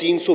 300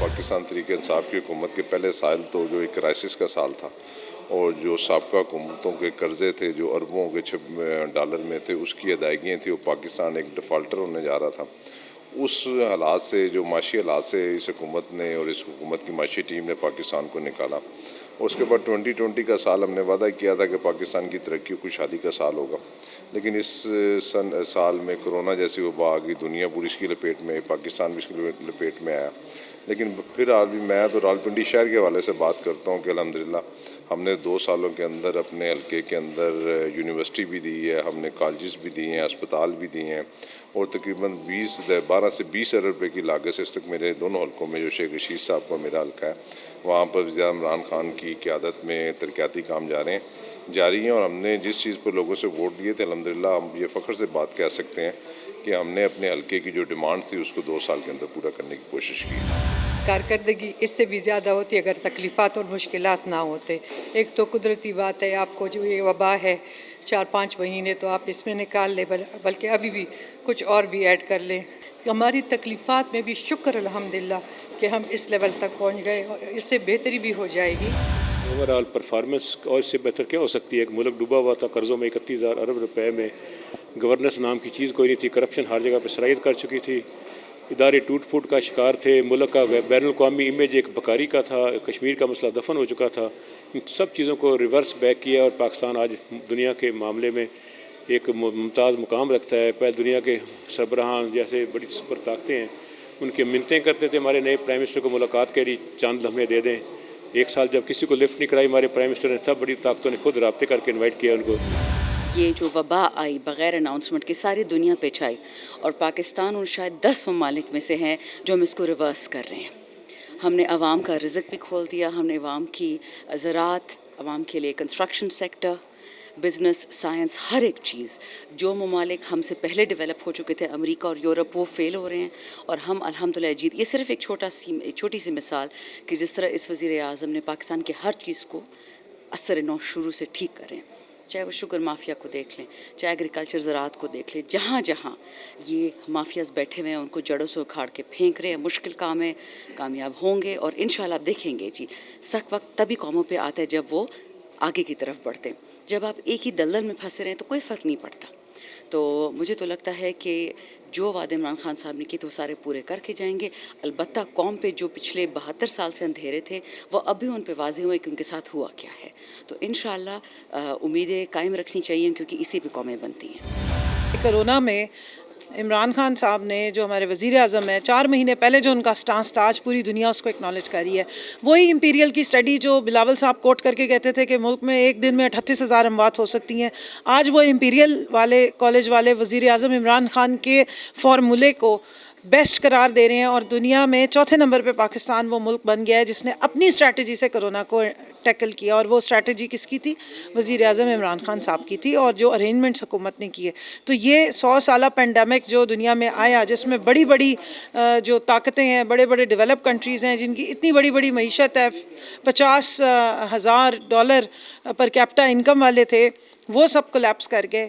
پاکستان تحریک انصاف کی حکومت کے پہلے سال تو جو ایک کرائسس کا سال تھا، اور جو سابقہ حکومتوں کے قرضے تھے جو اربوں کے ڈالر میں تھے، اس کی ادائیگیاں تھیں، وہ پاکستان ایک ڈیفالٹر ہونے جا رہا تھا۔ اس حالات سے، جو معاشی حالات سے اس حکومت نے اور اس حکومت کی معاشی ٹیم نے پاکستان کو نکالا۔ اس کے بعد 2020 کا سال ہم نے وعدہ کیا تھا کہ پاکستان کی ترقی و خوشحالی کا سال ہوگا، لیکن اس سال میں کرونا جیسی وبا آ گئی، دنیا پوری اس کی لپیٹ میں، پاکستان بھی اس کی لپیٹ میں آیا۔ لیکن پھر آج بھی میں تو راولپنڈی شہر کے حوالے سے بات کرتا ہوں کہ الحمدللہ ہم نے 2 سالوں کے اندر اپنے حلقے کے اندر یونیورسٹی بھی دی ہے، ہم نے کالجز بھی دی ہیں، اسپتال بھی دیے ہیں، اور تقریباً 12 سے 20 ارب روپے کی لاگت سے اس تک میرے دونوں حلقوں میں، جو شیخ رشید صاحب کا میرا حلقہ ہے، وہاں پر وزیر عمران خان کی قیادت میں ترقیاتی کام جاری ہیں، اور ہم نے جس چیز پر لوگوں سے ووٹ دیے تھے، الحمدللہ ہم یہ فخر سے بات کہہ سکتے ہیں کہ ہم نے اپنے حلقے کی جو ڈیمانڈ تھی اس کو 2 سال کے اندر پورا کرنے کی کوشش کی۔ کارکردگی اس سے بھی زیادہ ہوتی اگر تکلیفات اور مشکلات نہ ہوتے۔ ایک تو قدرتی بات ہے، آپ کو جو یہ وبا ہے 4-5 مہینے تو آپ اس میں نکال لیں، بلکہ ابھی بھی کچھ اور بھی ایڈ کر لیں۔ ہماری تکلیفات میں بھی شکر الحمدللہ کہ ہم اس لیول تک پہنچ گئے، اور اس سے بہتری بھی ہو جائے گی۔ اوورآل پرفارمنس اور اس سے بہتر کیا ہو سکتی ہے؟ ایک ملک ڈوبا ہوا تھا قرضوں میں، 31,000 ارب روپے میں، گورننس نام کی چیز کوئی نہیں تھی، کرپشن ہر جگہ پہ سرایت کر چکی تھی، ادارے ٹوٹ پھوٹ کا شکار تھے، ملک کا بین الاقوامی امیج ایک بکاری کا تھا، کشمیر کا مسئلہ دفن ہو چکا تھا۔ ان سب چیزوں کو ریورس بیک کیا، اور پاکستان آج دنیا کے معاملے میں ایک ممتاز مقام رکھتا ہے۔ پہلے دنیا کے سربراہان جیسے بڑی سپر طاقتیں ہیں، ان کی منتیں کرتے تھے ہمارے نئے پرائم منسٹر کو ملاقات کے لیے چاند لمحے دے دیں۔ ایک سال جب کسی کو لفٹ نہیں کرائی ہمارے پرائم منسٹر نے، سب بڑی طاقتوں نے خود رابطے کر کے انوائٹ کیا ان کو۔ یہ جو وبا آئی بغیر اناؤنسمنٹ کے ساری دنیا پہ چھائی، اور پاکستان ان شاید 10 ممالک میں سے ہیں جو ہم اس کو ریورس کر رہے ہیں۔ ہم نے عوام کا رزق بھی کھول دیا، ہم نے عوام کی زراعت، عوام کے لیے کنسٹرکشن سیکٹر، بزنس، سائنس، ہر ایک چیز۔ جو ممالک ہم سے پہلے ڈیولپ ہو چکے تھے، امریکہ اور یورپ، وہ فیل ہو رہے ہیں، اور ہم الحمدللہ جیت۔ یہ صرف ایک چھوٹی سی مثال کہ جس طرح اس وزیر اعظم نے پاکستان کی ہر چیز کو اثر نو شروع سے ٹھیک کریں، چاہے وہ شوگر مافیا کو دیکھ لیں، چاہے ایگریکلچر زراعت کو دیکھ لیں، جہاں جہاں یہ مافیاز بیٹھے ہوئے ہیں ان کو جڑوں سے اکھاڑ کے پھینک رہے ہیں۔ مشکل کام ہے، کامیاب ہوں گے، اور انشاءاللہ آپ دیکھیں گے جی، سخت وقت تبھی قوموں پہ آتا ہے جب وہ آگے کی طرف بڑھتے ہیں۔ جب آپ ایک ہی دلدل میں پھنسے رہیں تو کوئی فرق نہیں پڑتا۔ تو مجھے تو لگتا ہے کہ جو وعدے عمران خان صاحب نے کیے تو وہ سارے پورے کر کے جائیں گے۔ البتہ قوم پہ جو پچھلے 72 سال سے اندھیرے تھے وہ اب بھی ان پہ واضح ہوئے کہ ان کے ساتھ ہوا کیا ہے۔ تو انشاءاللہ امیدیں قائم رکھنی چاہیے، کیونکہ اسی پہ قومیں بنتی ہیں۔ کرونا میں عمران خان صاحب نے، جو ہمارے وزیر اعظم ہیں، 4 مہینے پہلے جو ان کا سٹانس تھا، آج پوری دنیا اس کو اکنالج کر رہی ہے۔ وہی امپیریل کی سٹڈی جو بلاول صاحب کوٹ کر کے کہتے تھے کہ ملک میں ایک دن میں 38,000 اموات ہو سکتی ہیں، آج وہ امپیریل والے کالج والے وزیر اعظم عمران خان کے فارمولے کو بیسٹ قرار دے رہے ہیں، اور دنیا میں 4تھے نمبر پہ پاکستان وہ ملک بن گیا ہے جس نے اپنی اسٹریٹجی سے کرونا کو ٹیکل کیا، اور وہ اسٹریٹجی کس کی تھی؟ وزیر اعظم عمران خان صاحب کی تھی، اور جو ارینجمنٹس حکومت نے کیے۔ تو یہ 100 سالہ پینڈیمک جو دنیا میں آیا، جس میں بڑی بڑی جو طاقتیں ہیں، بڑے بڑے ڈیولپ کنٹریز ہیں جن کی اتنی بڑی بڑی معیشت ہے، $50,000 پر کیپٹا انکم والے تھے، وہ سب کولیپس کر گئے۔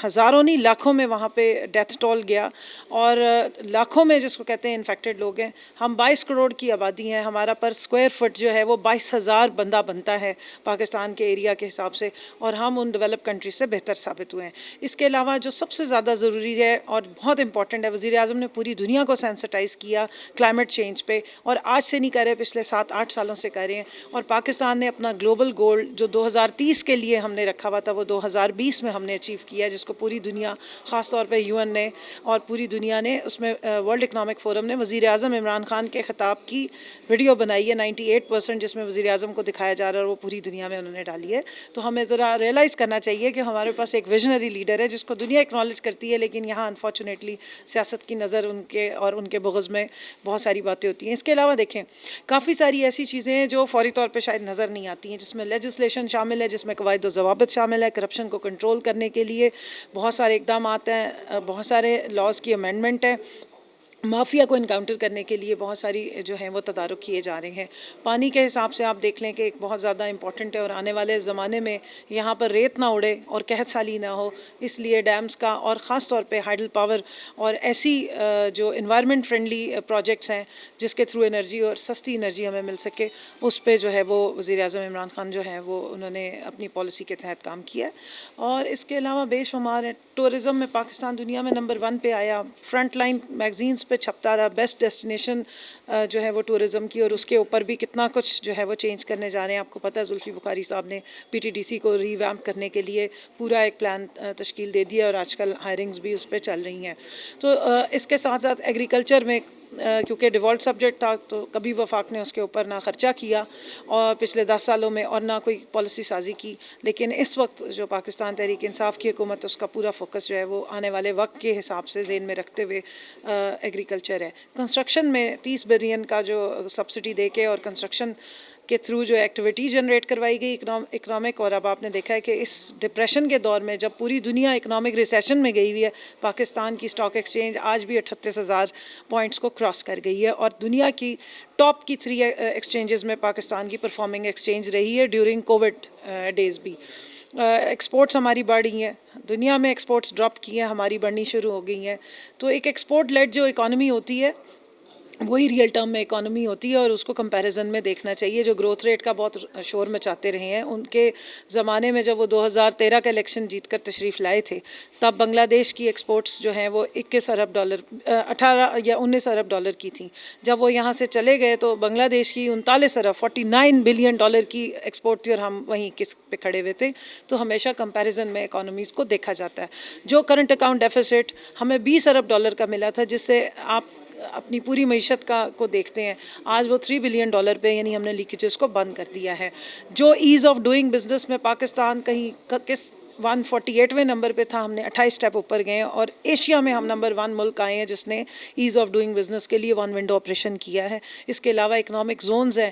ہزاروں نہیں لاکھوں میں وہاں پہ ڈیتھ ٹول گیا، اور لاکھوں میں جس کو کہتے ہیں انفیکٹڈ لوگ ہیں۔ ہم 22 کروڑ کی آبادی ہیں، ہمارا پر اسکوائر فٹ جو ہے وہ 22,000 بندہ بنتا ہے پاکستان کے ایریا کے حساب سے، اور ہم ان ڈیولپ کنٹریز سے بہتر ثابت ہوئے ہیں۔ اس کے علاوہ جو سب سے زیادہ ضروری ہے اور بہت امپورٹنٹ ہے، وزیر اعظم نے پوری دنیا کو سینسٹائز کیا کلائمیٹ چینج پہ، اور آج سے نہیں کر رہے، پچھلے 7-8 سالوں سے کر رہے ہیں۔ اور پاکستان نے اپنا گلوبل گول جو 2030 کے لیے ہم نے رکھا ہوا تھا، وہ 2020 میں ہم نے اچیو کیا، جس کو پوری دنیا، خاص طور پہ UN نے اور پوری دنیا نے، اس میں ورلڈ اکنامک فورم نے وزیر اعظم عمران خان کے خطاب کی ویڈیو بنائی ہے 98%، جس میں وزیر اعظم کو دکھایا جا رہا ہے، اور وہ پوری دنیا میں انہوں نے ڈالی ہے۔ تو ہمیں ذرا ریئلائز کرنا چاہیے کہ ہمارے پاس ایک ویژنری لیڈر ہے جس کو دنیا اکنالج کرتی ہے، لیکن یہاں انفارچونیٹلی سیاست کی نظر ان کے اور ان کے بغض میں بہت ساری باتیں ہوتی ہیں۔ اس کے علاوہ دیکھیں، کافی ساری ایسی چیزیں ہیں جو فوری طور پہ شاید نظر نہیں آتی ہیں، جس میں لیجسلیشن شامل ہے، جس میں قواعد و ضوابط شامل ہے، کرپشن کو کنٹرول کرنے کے لیے بہت سارے اقدامات ہیں، بہت سارے لاز کی امینڈمنٹ ہے۔ مافیا کو انکاؤنٹر کرنے کے لیے بہت ساری جو ہیں وہ تدارک کیے جا رہے ہیں. پانی کے حساب سے آپ دیکھ لیں کہ ایک بہت زیادہ امپورٹنٹ ہے اور آنے والے زمانے میں یہاں پر ریت نہ اڑے اور قحط سالی نہ ہو, اس لیے ڈیمز کا اور خاص طور پہ ہائیڈل پاور اور ایسی جو انوائرمنٹ فرینڈلی پروجیکٹس ہیں جس کے تھرو انرجی اور سستی انرجی ہمیں مل سکے, اس پہ جو ہے وہ وزیر اعظم عمران خان جو ہے وہ انہوں نے اپنی پالیسی کے تحت کام کیا. اور اس کے علاوہ بے شمار ہے. ٹورزم میں پاکستان دنیا میں نمبر 1 پہ آیا, فرنٹ لائن میگزینس پہ چھپتا رہا, بیسٹ ڈیسٹینیشن جو ہے وہ ٹورزم کی, اور اس کے اوپر بھی کتنا کچھ جو ہے وہ چینج کرنے جا رہے ہیں. آپ کو پتہ ہے زلفی بخاری صاحب نے پی ٹی ڈی سی کو ری ویمپ کرنے کے لیے پورا ایک پلان تشکیل دے دیا, اور آج کل ہائرنگز بھی اس پہ چل رہی ہیں. تو اس کے ساتھ ساتھ ایگریکلچر میں کیونکہ ڈیوالٹ سبجیکٹ تھا تو کبھی وفاق نے اس کے اوپر نہ خرچہ کیا اور پچھلے 10 سالوں میں, اور نہ کوئی پالیسی سازی کی. لیکن اس وقت جو پاکستان تحریک انصاف کی حکومت, اس کا پورا فوکس جو ہے وہ آنے والے وقت کے حساب سے ذہن میں رکھتے ہوئے ایگریکلچر ہے. کنسٹرکشن میں 30 بلین کا جو سبسڈی دے کے اور کنسٹرکشن کے تھرو جو ایکٹیویٹی جنریٹ کروائی گئی اکنامک, اور اب آپ نے دیکھا ہے کہ اس ڈپریشن کے دور میں جب پوری دنیا اکنامک ریسیشن میں گئی ہوئی ہے, پاکستان کی اسٹاک ایکسچینج آج بھی 38,000 پوائنٹس کو کراس کر گئی ہے, اور دنیا کی ٹاپ کی 3 ایکسچینجز میں پاکستان کی پرفارمنگ ایکسچینج رہی ہے ڈیورنگ کووڈ ڈیز بھی. ایکسپورٹس ہماری بڑھ رہی ہیں, دنیا میں ایکسپورٹس ڈراپ کی ہیں, ہماری بڑھنی شروع ہو گئی ہیں. تو ایک ایکسپورٹ لیڈ جو اکانومی ہوتی ہے وہی ریئل ٹرم میں اکانومی ہوتی ہے, اور اس کو کمپیریزن میں دیکھنا چاہیے. جو گروتھ ریٹ کا بہت شور مچاتے رہے ہیں, ان کے زمانے میں جب وہ 2013 کا الیکشن جیت کر تشریف لائے تھے تب بنگلہ دیش کی ایکسپورٹس جو ہیں وہ 21 ارب ڈالر 18 یا 19 ارب ڈالر کی تھیں. جب وہ یہاں سے چلے گئے تو بنگلہ دیش کی 39 ارب 49 بلین ڈالر کی ایکسپورٹ تھی, اور ہم وہیں کس پہ کھڑے ہوئے تھے. تو ہمیشہ کمپیریزن میں اکانومیز کو دیکھا جاتا ہے. جو کرنٹ اکاؤنٹ ڈیفیسٹ ہمیں 20 ارب ڈالر کا ملا تھا, جس سے آپ اپنی پوری معیشت کو دیکھتے ہیں, آج وہ 3 بلین ڈالر پہ, یعنی ہم نے لیکیجز کو بند کر دیا ہے. جو ایز آف ڈوئنگ بزنس میں پاکستان کہیں کس 148ویں نمبر پہ تھا, ہم نے 28 اسٹیپ اوپر گئے ہیں, اور ایشیا میں ہم نمبر 1 ملک آئے ہیں جس نے ایز آف ڈوئنگ بزنس کے لیے 1 ونڈو آپریشن کیا ہے. اس کے علاوہ اکنامک زونز ہیں,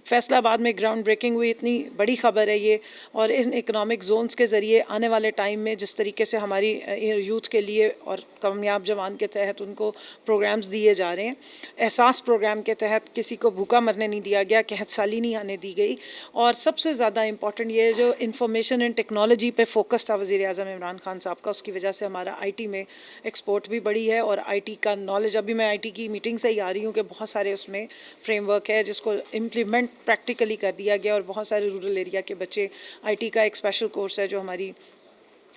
فیصل آباد میں گراؤنڈ بریکنگ ہوئی, اتنی بڑی خبر ہے یہ. اور ان اکنامک زونز کے ذریعے آنے والے ٹائم میں جس طریقے سے ہماری یوتھ کے لیے اور کامیاب جوان کے تحت ان کو پروگرامز دیے جا رہے ہیں. احساس پروگرام کے تحت کسی کو بھوکا مرنے نہیں دیا گیا, قحط سالی نہیں آنے دی گئی. اور سب سے زیادہ امپورٹنٹ یہ جو انفارمیشن اینڈ ٹیکنالوجی پہ فوکس تھا وزیر اعظم عمران خان صاحب کا, اس کی وجہ سے ہمارا آئی ٹی میں ایکسپورٹ بھی بڑھی ہے. اور آئی ٹی کا نالج, ابھی میں آئی ٹی کی میٹنگ سے ہی آ رہی ہوں کہ بہت سارے اس میں فریم ورک ہے جس کو امپلیمنٹ پریکٹیکلی کر دیا گیا, اور بہت سارے رورل ایریا کے بچے آئی ٹی کا ایک اسپیشل کورس ہے جو ہماری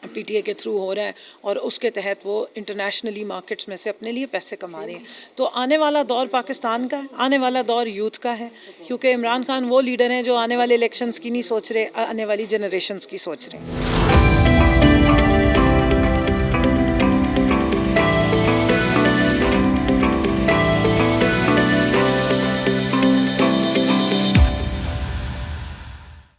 پی ٹی اے کے تھرو ہو رہا ہے, اور اس کے تحت وہ انٹرنیشنلی مارکیٹس میں سے اپنے لیے پیسے کما رہے ہیں. تو آنے والا دور پاکستان کا ہے, آنے والا دور یوتھ کا ہے, کیونکہ عمران خان وہ لیڈر ہیں جو آنے والے الیکشنز کی نہیں سوچ رہے, آنے والی جنریشنز کی سوچ رہے ہیں.